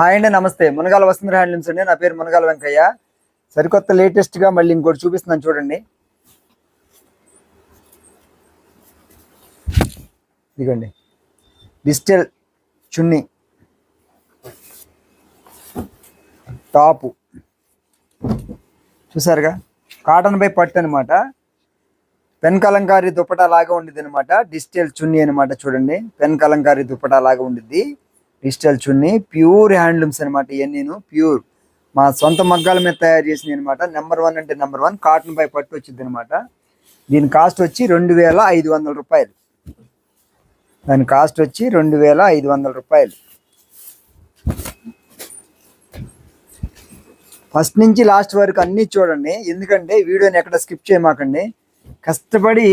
Hi అండి, నమస్తే. Munagala Vasundhara handlooms అండి. నా పేరు మునగాల వెంకయ్య. సరికొత్త లేటెస్ట్గా మళ్ళీ ఇంకోటి చూపిస్తున్నాను చూడండి. ఇదిగోండి, డిజిటల్ చున్నీ, టాపు చూసారుగా, కాటన్ బై పట్టు అనమాట. పెన్ కలంకారీ దుప్పటా లాగా ఉండిద్ది అనమాట. డిజిటల్ చున్నీ అనమాట. చూడండి, పెన్ కలంకారీ దుప్పటా లాగా ఉండిద్ది. డిజిటల్ చున్నీ, ప్యూర్ హ్యాండ్లూమ్స్ అనమాట. ఇవన్నీ ప్యూర్ మా సొంత మగ్గాల మీద తయారు చేసినవి అనమాట. నెంబర్ 1 అంటే నెంబర్ 1 కాటన్ బై పట్టు వచ్చింది అనమాట. దీని కాస్ట్ వచ్చి 2500 రూపాయలు. దాని కాస్ట్ వచ్చి 2500 రూపాయలు. ఫస్ట్ నుంచి లాస్ట్ వరకు అన్నీ చూడండి, ఎందుకంటే వీడియోని ఎక్కడ స్కిప్ చేయమాకండి. కష్టపడి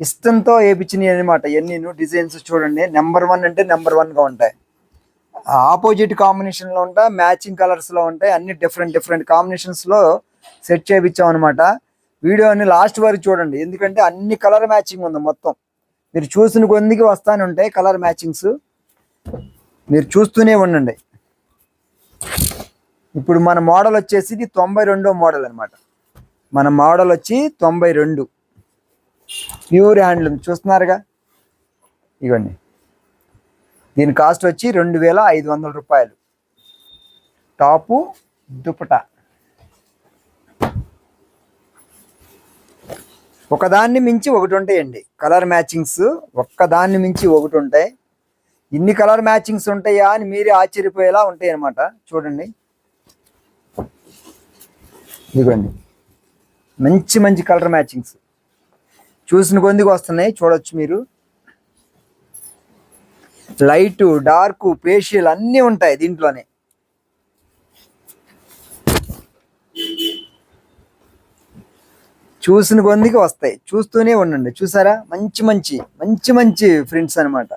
ఇష్టంతో వేయించినవి అనమాట. ఇవన్నీ డిజైన్స్ చూడండి. నెంబర్ 1 అంటే నెంబర్ 1గా ఉంటాయి. ఆపోజిట్ కాంబినేషన్లో ఉంటాయి, మ్యాచింగ్ కలర్స్లో ఉంటాయి. అన్ని డిఫరెంట్ కాంబినేషన్స్లో సెట్ చేయించాం అనమాట. వీడియోని లాస్ట్ వరకు చూడండి, ఎందుకంటే అన్ని కలర్ మ్యాచింగ్ ఉంది మొత్తం. మీరు చూసిన కొందికి వస్తానే ఉంటాయి కలర్ మ్యాచింగ్స్, మీరు చూస్తూనే ఉండండి. ఇప్పుడు మన మోడల్ వచ్చేసి ఇది 92వ మోడల్ అనమాట. మన మోడల్ వచ్చి 92 ప్యూర్ హ్యాండ్లూమ్ చూస్తున్నారుగా. ఇవ్వండి, దీని కాస్ట్ వచ్చి 2500 రూపాయలు. టాపు దుపటా ఒకదాన్ని మించి ఒకటి ఉంటాయండి కలర్ మ్యాచింగ్స్. ఒక్కదాన్ని మించి ఒకటి ఉంటాయి. ఇన్ని కలర్ మ్యాచింగ్స్ ఉంటాయా అని మీరే ఆశ్చర్యపోయేలా ఉంటాయి అన్నమాట. చూడండి, ఇదిగోండి, మంచి మంచి కలర్ మ్యాచింగ్స్ చూసిన కొందికి వస్తున్నాయి. చూడొచ్చు మీరు. లైటు, డార్క్, ఫేషియల్ అన్నీ ఉంటాయి దీంట్లోనే. చూసిన కొందికి వస్తాయి, చూస్తూనే ఉండండి. చూసారా, మంచి మంచి మంచి మంచి ప్రింట్స్ అనమాట.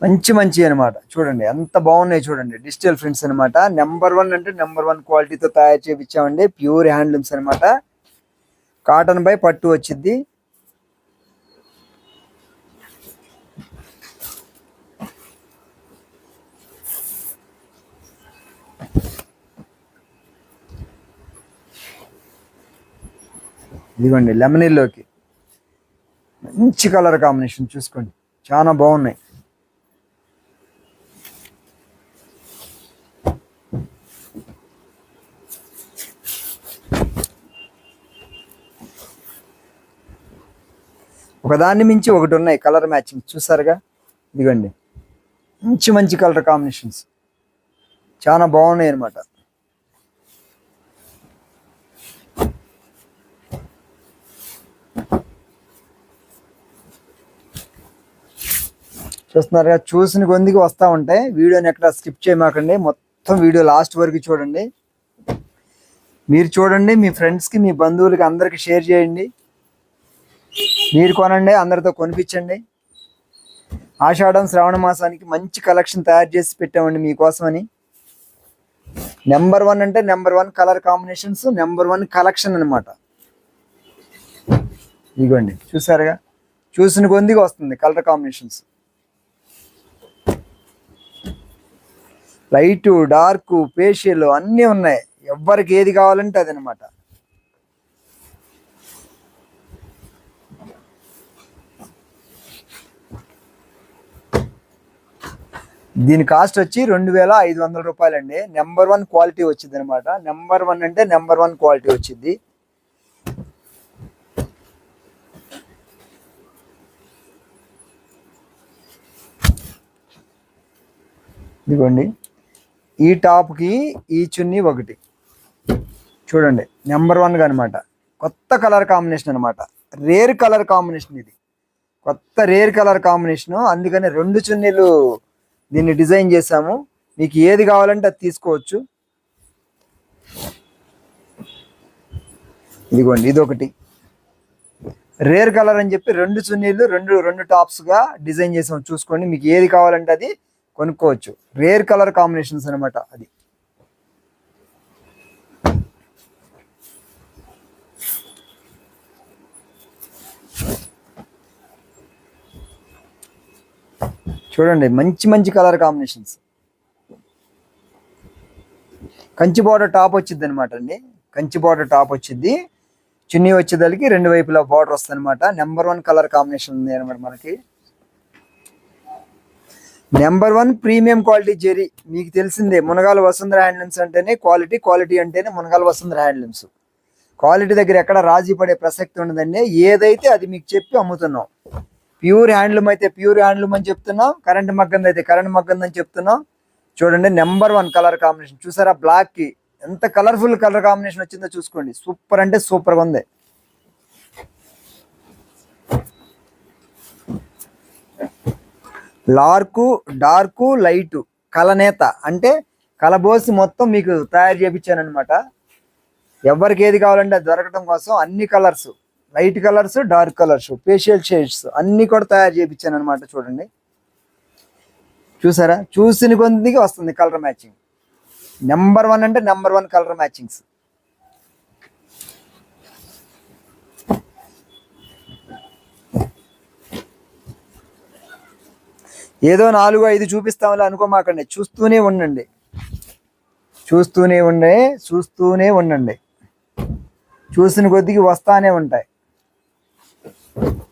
మంచి మంచి అనమాట. చూడండి ఎంత బాగున్నాయి. చూడండి, డిజిటల్ ప్రింట్స్ అనమాట. నెంబర్ 1 అంటే నెంబర్ 1 క్వాలిటీతో తయారు చేయించామండి. ప్యూర్ హ్యాండ్లూమ్స్ అనమాట. కాటన్ బై పట్టు వచ్చింది. ఇదిగోండి, లెమనీల్లోకి మంచి కలర్ కాంబినేషన్ చూసుకోండి, చాలా బాగున్నాయి. ఒకదాన్ని మించి ఒకటి ఉన్నాయి కలర్ మ్యాచింగ్. చూసారుగా, ఇదిగోండి, మంచి మంచి కలర్ కాంబినేషన్స్ చాలా బాగున్నాయి అనమాట. చూస్తున్నారుగా, చూసిన కొందికి వస్తూ ఉంటాయి. వీడియోని ఎక్కడ స్కిప్ చేయమాకండి, మొత్తం వీడియో లాస్ట్ వరకు చూడండి. మీరు చూడండి, మీ ఫ్రెండ్స్కి, మీ బంధువులకి అందరికి షేర్ చేయండి. మీరు కొనండి, అందరితో కొనిపించండి. ఆషాఢం శ్రావణ మాసానికి మంచి కలెక్షన్ తయారు చేసి పెట్టామండి మీకోసమని. నెంబర్ 1 అంటే number 1 colour combinations, number 1 collection అనమాట. ఇదిగోండి, చూసారుగా, చూసిన కొందికి వస్తుంది colour combinations. Light, dark, facial అన్నీ ఉన్నాయి. ఎవరికి ఏది కావాలంటే అది అనమాట. దీని కాస్ట్ వచ్చి 2500 రూపాయలండి. నెంబర్ 1 క్వాలిటీ వచ్చింది అనమాట. నెంబర్ 1 అంటే నెంబర్ 1 క్వాలిటీ వచ్చింది. ఇదిగోండి, ఈ టాప్కి ఈ చున్నీ ఒకటి చూడండి, నెంబర్ 1గా అనమాట. కొత్త కలర్ కాంబినేషన్ అనమాట. రేర్ కలర్ కాంబినేషన్ ఇది, కొత్త రేర్ కలర్ కాంబినేషను. అందుకని 2 చున్నీలు దీన్ని డిజైన్ చేసాము. మీకు ఏది కావాలంటే అది తీసుకోవచ్చు. ఇదిగోండి, ఇది ఒకటి రేర్ కలర్ అని చెప్పి 2 చున్నీలు రెండు టాప్స్గా డిజైన్ చేసాము. చూసుకోండి, మీకు ఏది కావాలంటే అది కొనుక్కోవచ్చు. రేర్ కలర్ కాంబినేషన్స్ అనమాట. అది చూడండి, మంచి మంచి colour combinations. Kanchi border top వచ్చింది అనమాట అండి. కంచి బార్డర్ టాప్ వచ్చింది. చున్నీ వచ్చేదానికి రెండు వైపులా బార్డర్ వస్తుంది అనమాట. నెంబర్ 1 కలర్ కాంబినేషన్ ఉంది అనమాట మనకి. Number 1 premium quality zari. మీకు తెలిసిందే మునగాల వసుంధర హ్యాండ్లూమ్స్ అంటేనే క్వాలిటీ, క్వాలిటీ అంటేనే మునగాల వసుంధర హ్యాండ్లూమ్స్. క్వాలిటీ దగ్గర ఎక్కడ రాజీ పడే ప్రసక్తి ఉండదండి. ఏదైతే అది మీకు చెప్పి అమ్ముతున్నాం. ప్యూర్ హ్యాండ్లూమ్ అయితే ప్యూర్ హ్యాండ్లూమ్ అని చెప్తున్నాం, కరెంట్ మగ్గంది అయితే కరెంట్ మగ్గంది అని చెప్తున్నాం. చూడండి నెంబర్ 1 కలర్ కాంబినేషన్ చూసారా, బ్లాక్ కి ఎంత కలర్ఫుల్ కలర్ కాంబినేషన్ వచ్చిందో చూసుకోండి. సూపర్ అంటే సూపర్గా ఉంది. డార్కు లైటు కలనేత అంటే కలబోసి మొత్తం మీకు తయారు చేయించాను అనమాట. ఎవరికి ఏది కావాలంటే అది దొరకడం కోసం అన్ని colours, light colours, dark colours, facial shades అన్ని కూడా తయారు చేయించాను అనమాట. చూడండి చూసారా, చూసిన కొద్దిగా వస్తుంది కలర్ మ్యాచింగ్. నెంబర్ 1 అంటే నెంబర్ 1 కలర్ మ్యాచింగ్స్. ఏదో 4-5 చూపిస్తామని అనుకోమాకండి, చూస్తూనే ఉండండి, చూస్తూనే ఉండండి. చూసిన కొద్దికి వస్తానే ఉంటాయి.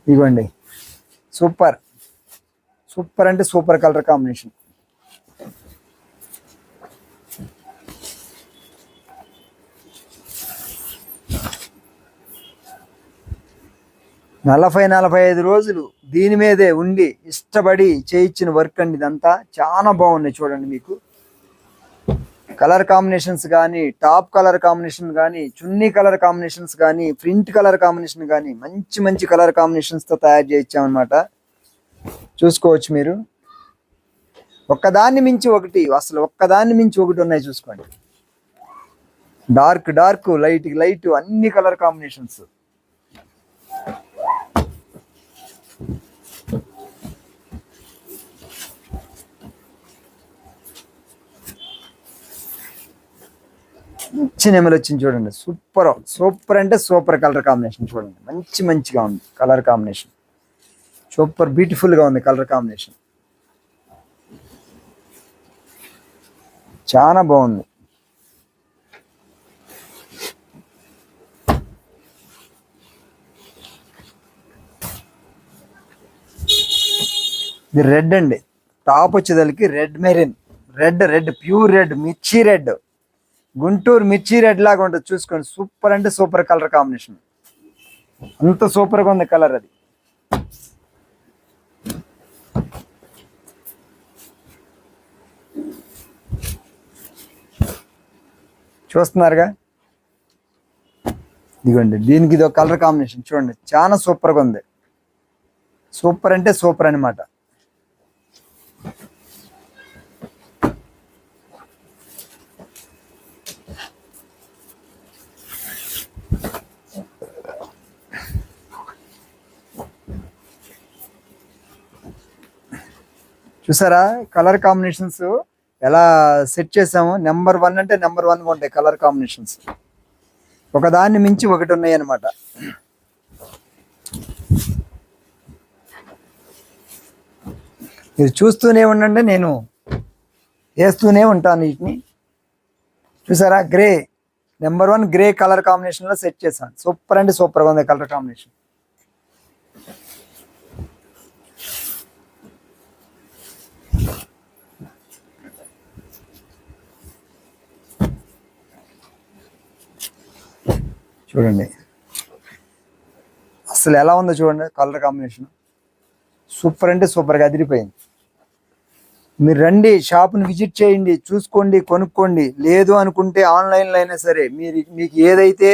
ఇదిగోండి సూపర్ అంటే సూపర్ కలర్ కాంబినేషన్. 45 రోజులు దీని మీదే ఉండి ఇష్టపడి చేయించిన వర్క్ అండి ఇదంతా. చాలా బాగున్నాయి చూడండి. మీకు కలర్ కాంబినేషన్స్ కానీ, టాప్ కలర్ కాంబినేషన్ కానీ, చున్నీ కలర్ కాంబినేషన్స్ కానీ, ప్రింట్ కలర్ కాంబినేషన్ కానీ మంచి కలర్ కాంబినేషన్స్తో తయారు చేయించామన్నమాట. చూసుకోవచ్చు మీరు. ఒక్కదాన్ని మించి ఒకటి ఉన్నాయి చూసుకోండి. డార్క్ లైట్ అన్ని కలర్ కాంబినేషన్స్. మంచి నెమలు వచ్చింది చూడండి. సూపర్ అంటే సూపర్ కలర్ కాంబినేషన్. చూడండి మంచిగా ఉంది కలర్ కాంబినేషన్. సూపర్ బ్యూటిఫుల్గా ఉంది కలర్ కాంబినేషన్. చాలా బాగుంది. ఇది రెడ్ అండి. టాప్ వచ్చేదానికి red maroon, red pure red, మిర్చి రెడ్, గుంటూరు మిర్చి రెడ్ లాగా ఉంటుంది చూసుకోండి. సూపర్ అంటే సూపర్ కలర్ కాంబినేషన్. అంత సూపర్గా ఉంది కలర్. అది చూస్తున్నారుగా. ఇదిగోండి దీనికి ఇది ఒక కలర్ కాంబినేషన్ చూడండి. చాలా సూపర్గా ఉంది. సూపర్ అంటే సూపర్ అనమాట. చూసారా కలర్ కాంబినేషన్స్ ఎలా సెట్ చేసాము. నెంబర్ 1 అంటే నెంబర్ 1గా ఉంటాయి కలర్ కాంబినేషన్స్. ఒకదాన్ని మించి ఒకటి ఉన్నాయి అన్నమాట. మీరు చూస్తూనే ఉండండి, నేను వేస్తూనే ఉంటాను వీటిని. చూసారా గ్రే, నెంబర్ 1 గ్రే కలర్ కాంబినేషన్లో సెట్ చేశాను. సూపర్ అంటే సూపర్గా ఉంది కలర్ కాంబినేషన్. చూడండి అసలు ఎలా ఉందో చూడండి కలర్ కాంబినేషన్. సూపర్ అంటే సూపర్గా అదిరిపోయింది. మీరు రండి, షాప్ని విజిట్ చేయండి, చూసుకోండి, కొనుక్కోండి. లేదు అనుకుంటే ఆన్లైన్లో అయినా సరే మీకు ఏదైతే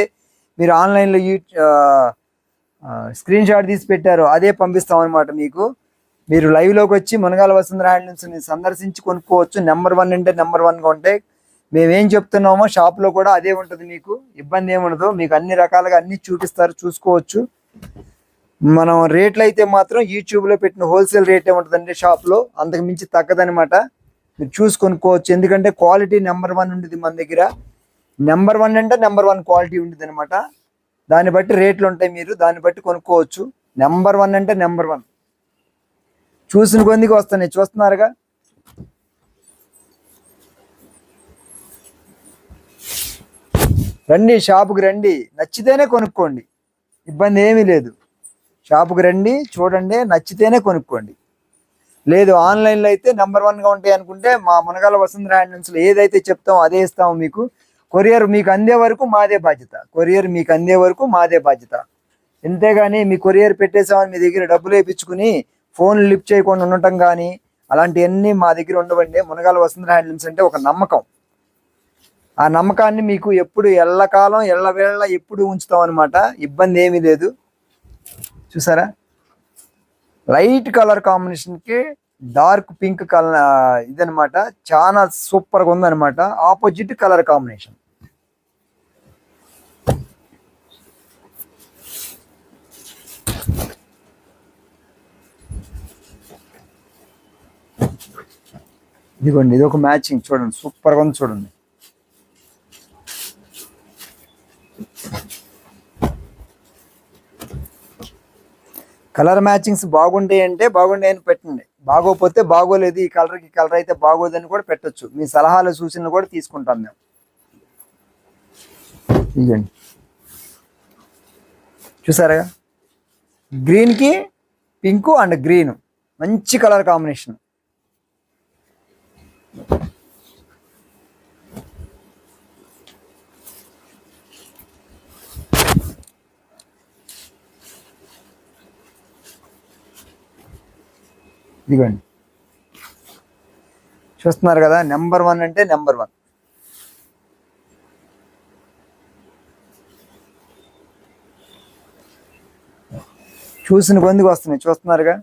మీరు ఆన్లైన్లో స్క్రీన్ షాట్ తీసి పెట్టారో అదే పంపిస్తాం అనమాట. మీరు లైవ్లోకి వచ్చి మునగాల వసుంధర హ్యాండ్లూమ్స్ని సందర్శించి కొనుక్కోవచ్చు. నెంబర్ 1 అంటే నెంబర్ 1గా ఉంటాయి. మేమేం చెప్తున్నామో షాప్లో కూడా అదే ఉంటుంది. మీకు ఇబ్బంది ఏముండదు. మీకు అన్ని రకాలుగా అన్ని చూపిస్తారు, చూసుకోవచ్చు. మనం రేట్లు అయితే మాత్రం యూట్యూబ్లో పెట్టిన హోల్సేల్ రేటే ఉంటుందండి. షాప్లో అంతకు మించి తగ్గదనమాట. మీరు చూసి కొనుక్కోవచ్చు. ఎందుకంటే క్వాలిటీ నెంబర్ 1 ఉంటుంది మన దగ్గర. నెంబర్ 1 అంటే నెంబర్ 1 క్వాలిటీ ఉంటుంది అనమాట. దాన్ని బట్టి రేట్లు ఉంటాయి. మీరు దాన్ని బట్టి కొనుక్కోవచ్చు. నెంబర్ 1 అంటే నెంబర్ 1. చూసిన కొద్దిగా వస్తున్నాయి, చూస్తున్నారుగా. రండి, షాపుకి రండి, నచ్చితేనే కొనుక్కోండి, ఇబ్బంది ఏమీ లేదు. షాపుకి రండి, చూడండి, నచ్చితేనే కొనుక్కోండి. లేదు ఆన్లైన్లో అయితే నెంబర్ 1గా ఉంటాయి అనుకుంటే మా మునగాల వసుంధర హ్యాండ్లూమ్స్లో ఏదైతే చెప్తామో అదే ఇస్తాము మీకు. కొరియర్ మీకు అందే వరకు మాదే బాధ్యత. కొరియర్ మీకు అందే వరకు మాదే బాధ్యత. అంతేగాని మీ కొరియర్ పెట్టేసామని మీ దగ్గర డబ్బులు వేయించుకుని ఫోన్లు లిఫ్ట్ చేయకుండా ఉండటం కానీ అలాంటివన్నీ మా దగ్గర ఉండవండి. మునగాల వసుంధర హ్యాండ్లూమ్స్ అంటే ఒక నమ్మకం. ఆ నమ్మకాన్ని మీకు ఎప్పుడు ఎల్లకాలం ఎల్లవేళ ఎప్పుడు ఉంచుతాం అనమాట. ఇబ్బంది ఏమీ లేదు. చూసారా, లైట్ కలర్ కాంబినేషన్కి డార్క్ పింక్ కలర్ ఇదనమాట. చాలా సూపర్గా ఉందనమాట. Opposite colour combination. ఇదిగోండి, ఇది ఒక మ్యాచింగ్ చూడండి, సూపర్గా ఉంది చూడండి. కలర్ మ్యాచింగ్స్ బాగుంటాయి అంటే బాగుంటాయని పెట్టండి, బాగోపోతే బాగోలేదు, ఈ కలర్కి కలర్ అయితే బాగోదని కూడా పెట్టచ్చు. మీ సలహాలు సూచనలు కూడా తీసుకుంటాం మేము. ఇదిగోండి, చూసారా, గ్రీన్కి పింక్ అండ్ గ్రీన్ మంచి కలర్ కాంబినేషన్. ఇదిగోండి, చూస్తున్నారు కదా, నెంబర్ 1 అంటే నెంబర్ 1. చూసిన కొందుకు వస్తున్నాయి, చూస్తున్నారుగా.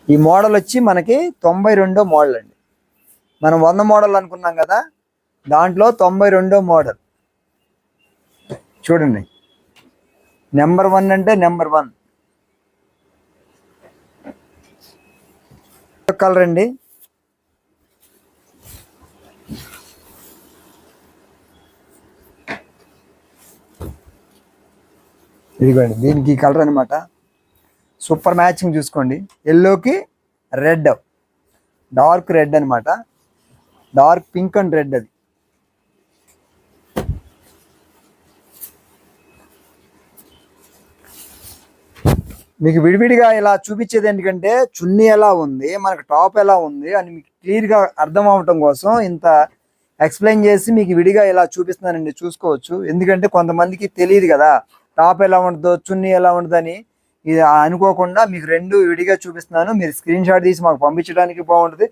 ఈ మోడల్ వచ్చి మనకి 92వ మోడల్ అండి. మనం 100 మోడల్ అనుకున్నాం కదా, దాంట్లో 92వ మోడల్. చూడండి, నెంబర్ 1 అంటే నెంబర్ 1. కలర్ అండి, ఇదిగోండి, దీనికి కలర్ అనమాట. సూపర్ మ్యాచింగ్ చూసుకోండి. ఎల్లోకి రెడ్, డార్క్ రెడ్ అనమాట. Dark pink and red. అది మీకు విడివిడిగా ఇలా చూపించేది ఎందుకంటే చున్నీ ఎలా ఉంది, మనకు టాప్ ఎలా ఉంది అని మీకు క్లియర్గా అర్థం అవటం కోసం ఇంత ఎక్స్ప్లెయిన్ చేసి మీకు విడిగా ఇలా చూపిస్తున్నానండి. చూసుకోవచ్చు, ఎందుకంటే కొంతమందికి తెలియదు కదా టాప్ ఎలా ఉంటుందో చున్నీ ఎలా ఉంటుందని. ఇది అనుకోకుండా మీకు రెండు విడిగా చూపిస్తున్నాను. మీరు స్క్రీన్ షాట్ తీసి మాకు పంపించడానికి బాగుంటుంది,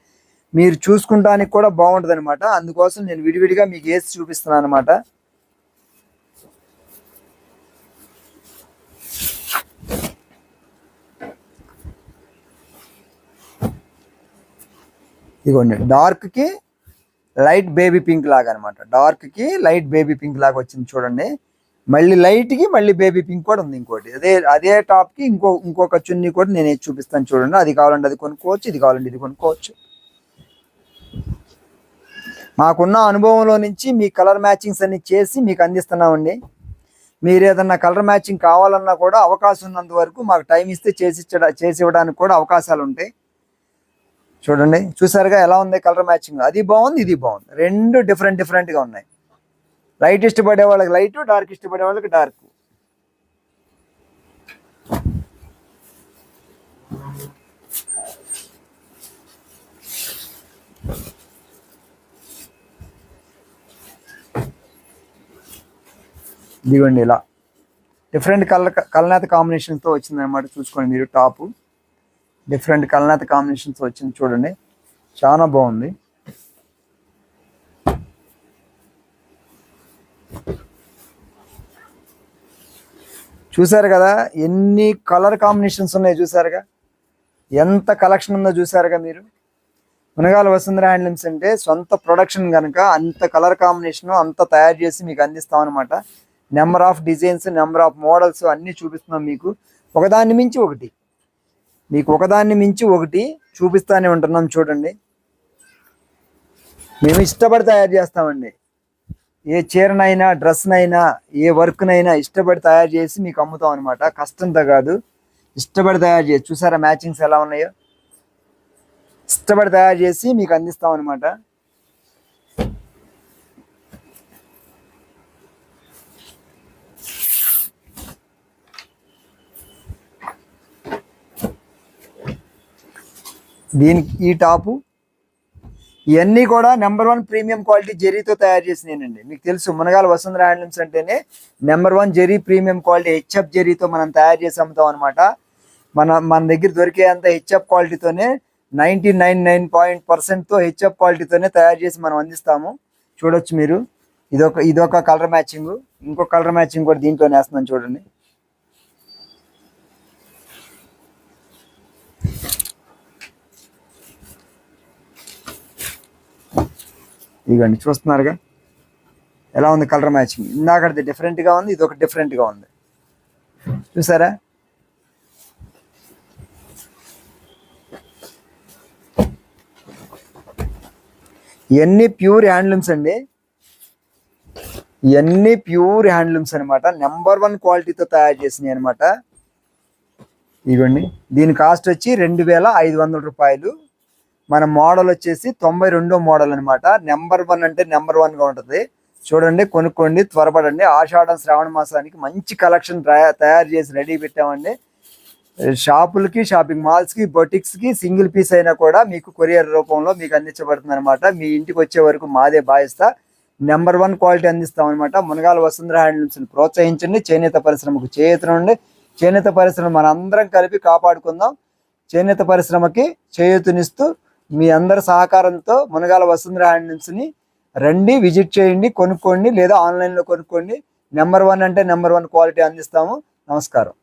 మీరు చూసుకుంటానికి కూడా బాగుంటుంది అనమాట. అందుకోసం నేను విడివిడిగా మీకు వేసి చూపిస్తున్నాను అనమాట. ఇదిగోండి, డార్క్కి లైట్ బేబీ పింక్ లాగా అనమాట. డార్క్కి లైట్ బేబీ పింక్ లాగా వచ్చింది చూడండి. మళ్ళీ లైట్కి మళ్ళీ బేబీ పింక్ కూడా ఉంది ఇంకోటి. అదే టాప్కి ఇంకొక చున్నీ కూడా నేను చూపిస్తాను చూడండి. అది కావాలంటే అది కొనుక్కోవచ్చు, ఇది కావాలంటే ఇది కొనుక్కోవచ్చు. మాకున్న అనుభవంలో నుంచి మీ కలర్ మ్యాచింగ్స్ అన్ని చేసి మీకు అందిస్తున్నామండి. మీరు ఏదన్నా కలర్ మ్యాచింగ్ కావాలన్నా కూడా అవకాశం ఉన్నంత వరకు మాకు టైం ఇస్తే చేసి ఇవ్వడానికి కూడా అవకాశాలు ఉంటాయి. చూడండి, చూసారుగా ఎలా ఉంది కలర్ మ్యాచింగ్. అది బాగుంది, ఇది బాగుంది. రెండు డిఫరెంట్గా ఉన్నాయి. లైట్ ఇష్టపడే వాళ్ళకి లైట్, డార్క్ ఇష్టపడే వాళ్ళకి డార్క్. ఇదిగోండి, ఇలా డిఫరెంట్ కలనేత కాంబినేషన్తో వచ్చింది అనమాట. చూసుకోండి మీరు, టాపు డిఫరెంట్ కలనేత కాంబినేషన్స్ వచ్చింది చూడండి, చాలా బాగుంది. చూసారు కదా ఎన్ని కలర్ కాంబినేషన్స్ ఉన్నాయో, చూసారుగా ఎంత కలెక్షన్ ఉందో చూసారుగా మీరు. మునగాల వసుంధర హ్యాండ్లూమ్స్ అంటే సొంత ప్రొడక్షన్ కనుక అంత కలర్ కాంబినేషన్ అంత తయారు చేసి మీకు అందిస్తాం అనమాట. Number of designs, number of models అన్నీ చూపిస్తున్నాం మీకు. ఒకదాన్ని మించి ఒకటి, మీకు ఒకదాన్ని మించి ఒకటి చూపిస్తానే ఉంటున్నాం చూడండి. మేము ఇష్టపడి తయారు చేస్తామండి. ఏ చీరనైనా, డ్రెస్నైనా, ఏ వర్క్నైనా ఇష్టపడి తయారు చేసి మీకు అమ్ముతాం అనమాట. కష్టంతో కాదు, ఇష్టపడి తయారు చేసి. చూసారా మ్యాచింగ్స్ ఎలా ఉన్నాయో, ఇష్టపడి తయారు చేసి మీకు అందిస్తాం అనమాట. దీనికి ఈ టాపు ఇవన్నీ కూడా నెంబర్ 1 ప్రీమియం క్వాలిటీ జెరీతో తయారు చేసినాయండి. మీకు తెలుసు మునగాల వసుంధర హ్యాండ్లూమ్స్ అంటేనే number 1 zari premium quality HF జెరీతో మనం తయారు చేసి అమ్ముతాం అనమాట. మన దగ్గర దొరికే అంత హెచ్ఎఫ్ క్వాలిటీతోనే 99.9% హెచ్ఎఫ్ క్వాలిటీతోనే తయారు చేసి మనం అందిస్తాము. చూడొచ్చు మీరు. ఇదొక కలర్ మ్యాచింగ్, ఇంకో కలర్ మ్యాచింగ్ కూడా దీంట్లోనే వేస్తున్నాను చూడండి. ఇదిగోండి చూస్తున్నారుగా ఎలా ఉంది కలర్ మ్యాచింగ్. ఇందాకది డిఫరెంట్గా ఉంది, ఇది ఒక డిఫరెంట్గా ఉంది. చూసారా? ఇవన్నీ ప్యూర్ హ్యాండ్లూమ్స్ అండి. ఇవన్నీ ప్యూర్ హ్యాండ్లూమ్స్ అనమాట. నెంబర్ 1 క్వాలిటీతో తయారు చేసినాయి అనమాట. ఇదిగోండి దీని కాస్ట్ వచ్చి 2500 రూపాయలు. మన మోడల్ వచ్చేసి 92వ మోడల్ అనమాట. నెంబర్ 1 అంటే నెంబర్ 1గా ఉంటుంది. చూడండి, కొనుక్కోండి, త్వరపడండి. ఆషాఢం శ్రావణ మాసానికి మంచి కలెక్షన్ తయారు చేసి రెడీ పెట్టామండి. షాపులకి, షాపింగ్ మాల్స్కి, బొటిక్స్కి సింగిల్ పీస్ అయినా కూడా మీకు కొరియర్ రూపంలో మీకు అందించబడుతుంది అనమాట. మీ ఇంటికి వచ్చే వరకు మాదే బాధ్యత. నెంబర్ 1 క్వాలిటీ అందిస్తాం అనమాట. మునగాల వసుంధర హ్యాండ్లూమ్స్ని ప్రోత్సహించండి. చేనేత పరిశ్రమకు చేయూతనుండి. చేనేత పరిశ్రమ మనందరం కలిపి కాపాడుకుందాం. చేనేత పరిశ్రమకి చేయూతనిస్తూ మీ అందరి సహకారంతో మునగాల వసుంధర హ్యాండ్లూమ్స్ని రండి, విజిట్ చేయండి, కొనుక్కోండి, లేదా ఆన్లైన్లో కొనుక్కోండి. నెంబర్ 1 అంటే నెంబర్ 1 క్వాలిటీ అందిస్తాము. నమస్కారం.